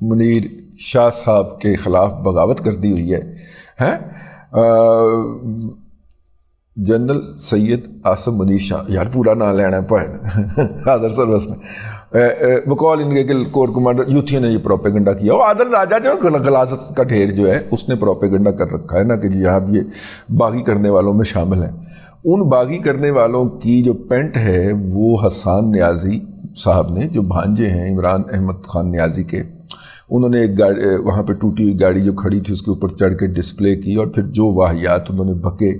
منیر شاہ صاحب کے خلاف بغاوت کر دی ہوئی ہے. جنرل سید آصف منیر شاہ, یار پورا نام لینا ہے پوائنٹ حاضر سروس نے بقول ان کے کہ کور کمانڈر یوتھیوں نے یہ پروپیگنڈا کیا. وہ عادل راجہ جو غلاظت کا ڈھیر جو ہے اس نے پروپیگنڈا کر رکھا ہے نا کہ جی آپ یہ باغی کرنے والوں میں شامل ہیں. ان باغی کرنے والوں کی جو پینٹ ہے وہ حسان نیازی صاحب نے, جو بھانجے ہیں عمران احمد خان نیازی کے, انہوں نے ایک گاڑی وہاں پہ ٹوٹی ہوئی گاڑی جو کھڑی تھی اس کے اوپر چڑھ کے ڈسپلے کی, اور پھر جو واہیات انہوں نے بکے,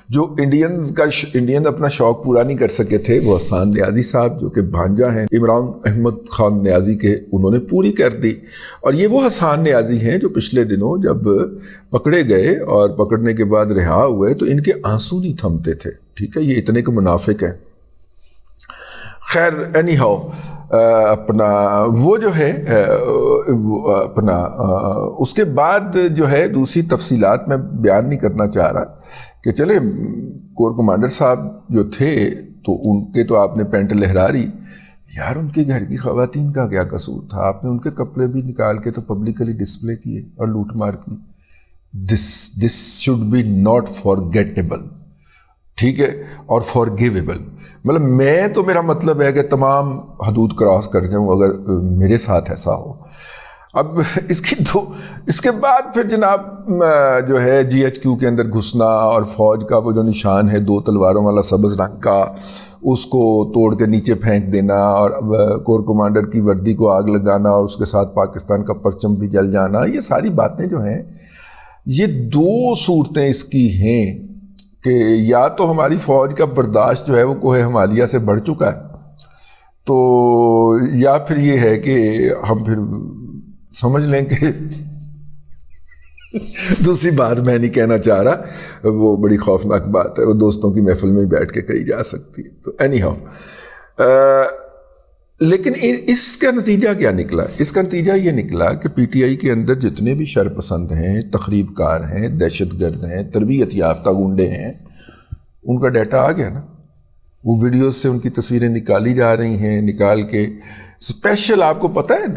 جو انڈین اپنا شوق پورا نہیں کر سکے تھے, وہ حسان نیازی صاحب جو کہ بھانجا ہیں عمران احمد خان نیازی کے, انہوں نے پوری کر دی. اور یہ وہ حسان نیازی ہیں جو پچھلے دنوں جب پکڑے گئے اور پکڑنے کے بعد رہا ہوئے تو ان کے آنسو نہیں تھمتے تھے. ٹھیک ہے, یہ اتنے کے منافق ہیں. خیر اینی ہاؤ اپنا وہ جو ہے اپنا اس کے بعد جو ہے دوسری تفصیلات میں بیان نہیں کرنا چاہ رہا کہ چلے کور کمانڈر صاحب جو تھے تو ان کے تو آپ نے پینٹ لہراری, یار ان کے گھر کی خواتین کا کیا قصور تھا؟ آپ نے ان کے کپڑے بھی نکال کے تو پبلکلی ڈسپلے کیے اور لوٹ مار کی. دس شوڈ بی ناٹ فارگیٹیبل, ٹھیک ہے, اور فارگیویبل. مطلب میں تو میرا مطلب ہے کہ تمام حدود کراس کر جاؤں اگر میرے ساتھ ایسا ہو. اب اس کے بعد پھر جناب جو ہے جی ایچ کیو کے اندر گھسنا اور فوج کا وہ جو نشان ہے 2 تلواروں والا سبز رنگ کا, اس کو توڑ کے نیچے پھینک دینا اور کور کمانڈر کی وردی کو آگ لگانا اور اس کے ساتھ پاکستان کا پرچم بھی جل جانا, یہ ساری باتیں جو ہیں یہ 2 صورتیں اس کی ہیں کہ یا تو ہماری فوج کا برداشت جو ہے وہ کوہ ہمالیہ سے بڑھ چکا ہے, تو یا پھر یہ ہے کہ ہم پھر سمجھ لیں کہ دوسری بات میں نہیں کہنا چاہ رہا, وہ بڑی خوفناک بات ہے, وہ دوستوں کی محفل میں بیٹھ کے کہی جا سکتی ہے. تو اینی ہاؤ لیکن اس کا نتیجہ کیا نکلا؟ اس کا نتیجہ یہ نکلا کہ پی ٹی آئی کے اندر جتنے بھی شر پسند ہیں, تخریب کار ہیں, دہشت گرد ہیں, تربیت یافتہ گنڈے ہیں, ان کا ڈیٹا آ گیا نا. وہ ویڈیوز سے ان کی تصویریں نکالی جا رہی ہیں, نکال کے اسپیشل آپ کو پتہ ہے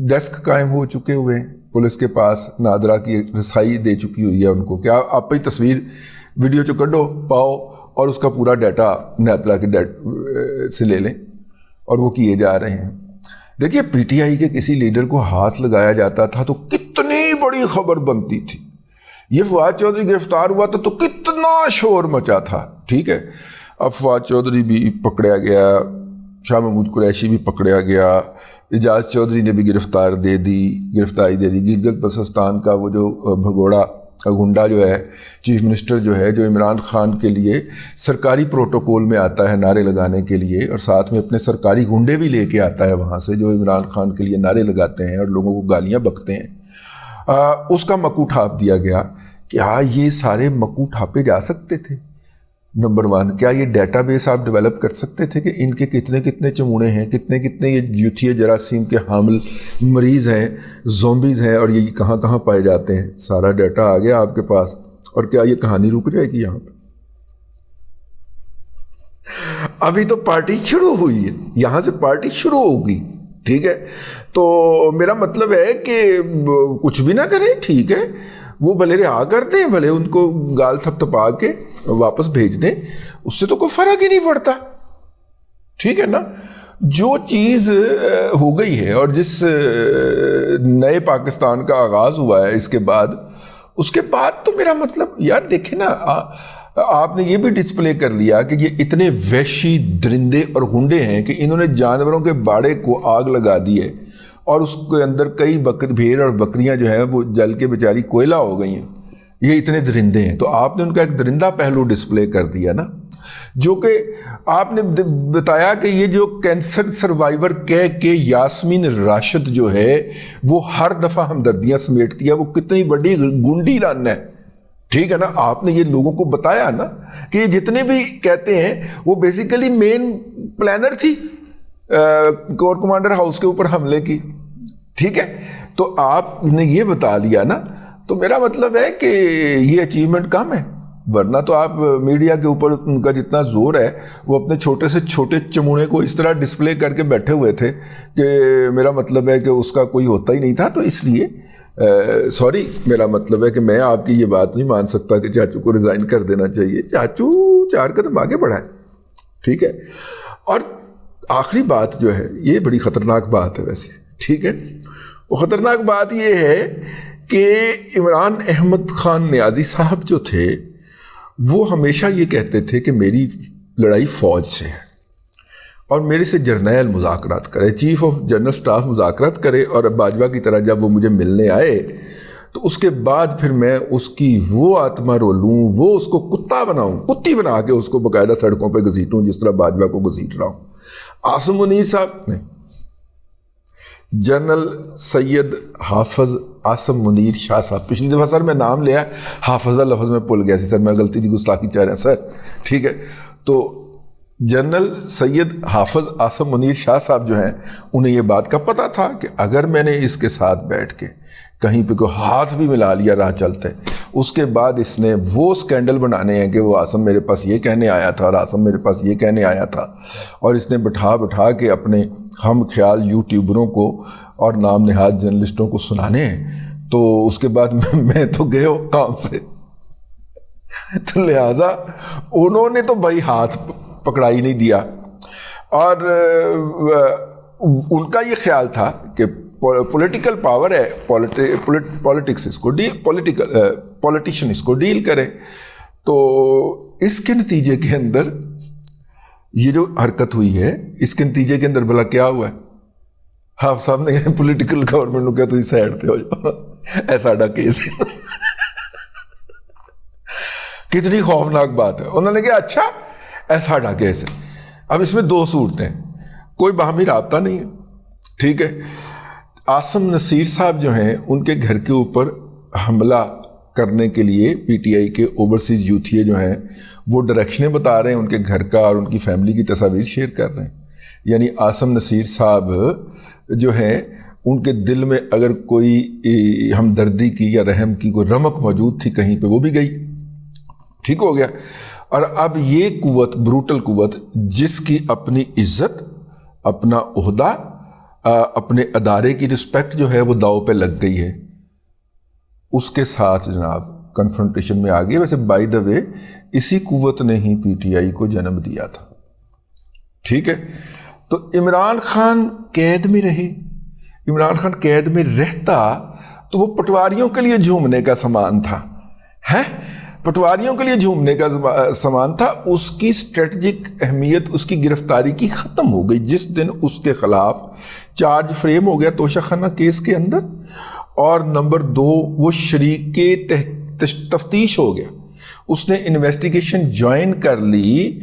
ڈیسک قائم ہو چکے ہوئے ہیں پولیس کے پاس, نادرا کی رسائی دے چکی ہوئی ہے ان کو کہ آپ پہ تصویر ویڈیو چو کڈو پاؤ اور اس کا پورا ڈیٹا نادرا کے سے لے لیں, اور وہ کیے جا رہے ہیں. دیکھیے پی ٹی آئی کے کسی لیڈر کو ہاتھ لگایا جاتا تھا تو کتنی بڑی خبر بنتی تھی. یہ فواد چودھری گرفتار ہوا تھا تو کتنا شور مچا تھا. ٹھیک ہے, اب فواد چودھری بھی پکڑا گیا, شاہ محمود قریشی بھی پکڑا گیا, اعجاز چودھری نے بھی گرفتاری دے دی. گلگت بلتستان کا وہ جو بھگوڑا گنڈا جو ہے, چیف منسٹر جو ہے, جو عمران خان کے لیے سرکاری پروٹوکول میں آتا ہے نعرے لگانے کے لیے, اور ساتھ میں اپنے سرکاری گنڈے بھی لے کے آتا ہے وہاں سے جو عمران خان کے لیے نعرے لگاتے ہیں اور لوگوں کو گالیاں بکتے ہیں, اس کا مکو ٹھاپ دیا گیا. کیا یہ سارے مکو ٹھاپے جا سکتے تھے؟ نمبر 1, کیا یہ ڈیٹا بیس آپ ڈیولپ کر سکتے تھے کہ ان کے کتنے چمونے ہیں, کتنے یہ یوتھیا جراثیم کے حامل مریض ہیں, زومبیز ہیں, اور یہ کہاں پائے جاتے ہیں؟ سارا ڈیٹا آ گیا آپ کے پاس. اور کیا یہ کہانی رک جائے گی یہاں پہ؟ ابھی تو پارٹی شروع ہوئی ہے, یہاں سے پارٹی شروع ہوگی. ٹھیک ہے, تو میرا مطلب ہے کہ کچھ بھی نہ کریں, ٹھیک ہے, وہ بھلے رہا کر دیں, بھلے ان کو گال تھپ تھپا کے واپس بھیج دیں, اس سے تو کوئی فرق ہی نہیں پڑتا. ٹھیک ہے نا. جو چیز ہو گئی ہے اور جس نئے پاکستان کا آغاز ہوا ہے اس کے بعد تو میرا مطلب یار دیکھیں نا, آپ نے یہ بھی ڈسپلے کر لیا کہ یہ اتنے وحشی درندے اور گنڈے ہیں کہ انہوں نے جانوروں کے باڑے کو آگ لگا دی ہے اور اس کے اندر کئی بھیڑ اور بکریاں جو ہیں وہ جل کے بیچاری کوئلہ ہو گئی ہیں. یہ اتنے درندے ہیں, تو آپ نے ان کا ایک درندہ پہلو ڈسپلے کر دیا نا, جو کہ آپ نے بتایا کہ یہ جو کینسر سروائیور کہہ کے یاسمین راشد جو ہے وہ ہر دفعہ ہمدردیاں سمیٹتی ہے, وہ کتنی بڑی گنڈی رن ہے. ٹھیک ہے نا. آپ نے یہ لوگوں کو بتایا نا کہ یہ جتنے بھی کہتے ہیں وہ بیسیکلی مین پلانر تھی کور کمانڈر ہاؤس کے اوپر حملے کی. ٹھیک ہے, تو آپ نے یہ بتا لیا نا, تو میرا مطلب ہے کہ یہ اچیومنٹ کم ہے. ورنہ تو آپ میڈیا کے اوپر ان کا جتنا زور ہے وہ اپنے چھوٹے سے چھوٹے چمونے کو اس طرح ڈسپلے کر کے بیٹھے ہوئے تھے کہ میرا مطلب ہے کہ اس کا کوئی ہوتا ہی نہیں تھا. تو اس لیے سوری، میرا مطلب ہے کہ میں آپ کی یہ بات نہیں مان سکتا کہ چاچو کو ریزائن کر دینا چاہیے. چاچو 4 قدم آگے بڑھا ہے، ٹھیک ہے. اور آخری بات جو ہے یہ بڑی خطرناک بات ہے ویسے، ٹھیک ہے. وہ خطرناک بات یہ ہے کہ عمران احمد خان نیازی صاحب جو تھے وہ ہمیشہ یہ کہتے تھے کہ میری لڑائی فوج سے ہے اور میرے سے جرنیل مذاکرات کرے، چیف آف جنرل سٹاف مذاکرات کرے. اور باجوہ کی طرح جب وہ مجھے ملنے آئے تو اس کے بعد پھر میں اس کی وہ آتما رو لوں، وہ اس کو کتا بناؤں، کتی بنا کے اس کو باقاعدہ سڑکوں پہ گھسیٹوں جس طرح باجوہ کو گھسیٹ رہا ہوں. عاصم منیر صاحب نے جنرل سید حافظ عاصم منیر شاہ صاحب، پچھلی دفعہ سر میں نام لیا حافظہ لفظ میں بھول گیا سی سر، میں غلطی تھی، گستاخی چاہ رہے ہیں سر، ٹھیک ہے. تو جنرل سید حافظ عاصم منیر شاہ صاحب جو ہیں انہیں یہ بات کا پتہ تھا کہ اگر میں نے اس کے ساتھ بیٹھ کے کہیں پہ کوئی ہاتھ بھی ملا لیا راہ چلتے، اس کے بعد اس نے وہ سکینڈل بنانے ہیں کہ وہ عاصم میرے پاس یہ کہنے آیا تھا اور عاصم میرے پاس یہ کہنے آیا تھا، اور اس نے بٹھا کے اپنے ہم خیال یوٹیوبروں کو اور نام نہاد جرنلسٹوں کو سنانے ہیں. تو اس کے بعد میں تو گئے ہو کام سے، تو لہٰذا انہوں نے تو بھائی ہاتھ پکڑا ہی نہیں دیا. اور ان کا یہ خیال تھا کہ پولیٹیکل پاور ہے، پولیٹکس اس کو پولیٹیشین اس کو ڈیل کرے. تو اس کے نتیجے کے اندر یہ جو حرکت ہوئی ہے، اس کے نتیجے کے اندر بھلا کیا ہوا ہے؟ حافظ صاحب نے پولیٹیکل گورنمنٹ کو کیا تو سائڈ پہ ہو جاؤ، ایسا کیس ہے. کتنی خوفناک بات ہے. انہوں نے کہا اچھا ایسا کیس ہے. اب اس میں 2 صورتیں، کوئی باہمی رابطہ نہیں ہے، ٹھیک ہے. عاصم نصیر صاحب جو ہیں ان کے گھر کے اوپر حملہ کرنے کے لیے پی ٹی آئی کے اوورسیز یوتھیے جو ہیں وہ ڈائریکشنیں بتا رہے ہیں ان کے گھر کا، اور ان کی فیملی کی تصاویر شیئر کر رہے ہیں. یعنی عاصم نصیر صاحب جو ہیں ان کے دل میں اگر کوئی ہمدردی کی یا رحم کی کوئی رمق موجود تھی کہیں پہ، وہ بھی گئی، ٹھیک ہو گیا. اور اب یہ قوت، بروٹل قوت، جس کی اپنی عزت، اپنا عہدہ، اپنے ادارے کی رسپیکٹ جو ہے وہ داؤ پہ لگ گئی ہے، اس کے ساتھ جناب کنفرنٹیشن میں آ گئی. ویسے بائی دا وے اسی قوت نے ہی پی ٹی آئی کو جنم دیا تھا، ٹھیک ہے. تو عمران خان قید میں رہے. عمران خان قید میں رہتا تو وہ پٹواریوں کے لیے جھومنے کا سامان تھا، ہے پٹواریوں کے لیے جھومنے کا سامان تھا. اس کی اسٹریٹجک اہمیت اس کی گرفتاری کی ختم ہو گئی جس دن اس کے خلاف چارج فریم ہو گیا توشہ خانہ کیس کے اندر. اور نمبر 2 وہ شریک تفتیش ہو گیا، اس نے انویسٹیگیشن جوائن کر لی.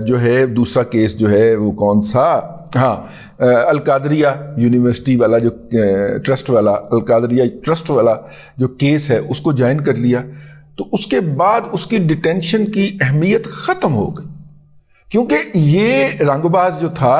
جو ہے دوسرا کیس جو ہے وہ کون سا، ہاں القادریہ یونیورسٹی والا جو ٹرسٹ والا، القادریہ ٹرسٹ والا جو کیس ہے اس کو جوائن کر لیا. تو اس کے بعد اس کی ڈیٹینشن کی اہمیت ختم ہو گئی، کیونکہ یہ رنگ باز جو تھا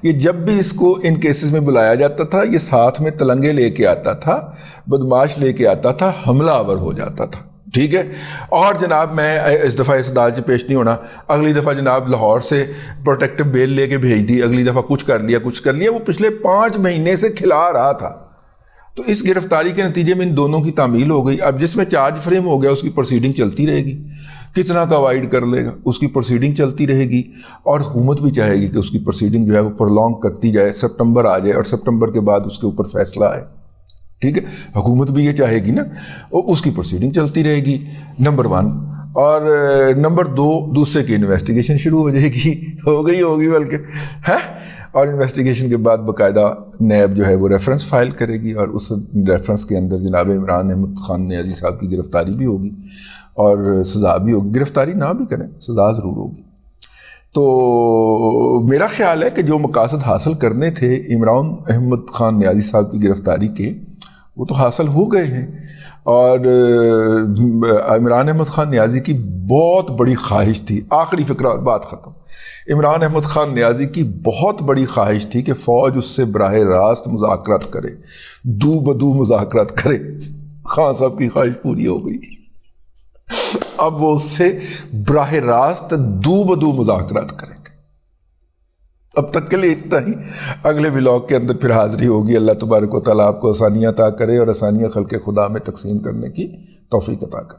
یہ جب بھی اس کو ان کیسز میں بلایا جاتا تھا یہ ساتھ میں تلنگے لے کے آتا تھا، بدماش لے کے آتا تھا، حملہ آور ہو جاتا تھا، ٹھیک ہے. اور جناب میں اس دفعہ اس عدالت پیش نہیں ہونا، اگلی دفعہ جناب لاہور سے پروٹیکٹیو بیل لے کے بھیج دی، اگلی دفعہ کچھ کر لیا. وہ پچھلے 5 مہینے سے کھلا رہا تھا. تو اس گرفتاری کے نتیجے میں ان دونوں کی تعمیل ہو گئی. اب جس میں چارج فریم ہو گیا اس کی پروسیڈنگ چلتی رہے گی، کتنا کا وائڈ کر لے گا اس کی پروسیڈنگ چلتی رہے گی. اور حکومت بھی چاہے گی کہ اس کی پروسیڈنگ جو ہے وہ پرولونگ کرتی جائے، سپٹمبر آ جائے اور سپٹمبر کے بعد اس کے اوپر فیصلہ آئے، ٹھیک ہے. حکومت بھی یہ چاہے گی نا، اس کی پروسیڈنگ چلتی رہے گی، نمبر 1. اور نمبر 2 دوسرے کی انویسٹیگیشن شروع ہو جائے گی، ہو گئی ہوگی بلکہ ہے. اور انویسٹیگیشن کے بعد باقاعدہ نیب جو ہے وہ ریفرنس فائل کرے گی اور اس ریفرنس کے اندر جناب عمران احمد خان نیازی صاحب کی گرفتاری بھی ہوگی اور سزا بھی ہوگی. گرفتاری نہ بھی کریں سزا ضرور ہوگی. تو میرا خیال ہے کہ جو مقاصد حاصل کرنے تھے عمران احمد خان نیازی صاحب کی گرفتاری کے وہ تو حاصل ہو گئے ہیں. اور عمران احمد خان نیازی کی بہت بڑی خواہش تھی، آخری فقرہ اور بات ختم. عمران احمد خان نیازی کی بہت بڑی خواہش تھی کہ فوج اس سے براہ راست مذاکرات کرے، دو بدو مذاکرات کرے. خان صاحب کی خواہش پوری ہو گئی. اب وہ اس سے براہ راست دو بدو مذاکرات کریں گے۔ اب تک کے لیے اتنا ہی، اگلے ولاگ کے اندر پھر حاضری ہوگی۔ اللہ تبارک و تعالیٰ آپ کو آسانیاں عطا کرے اور آسانیاں خلق خدا میں تقسیم کرنے کی توفیق عطا کرے۔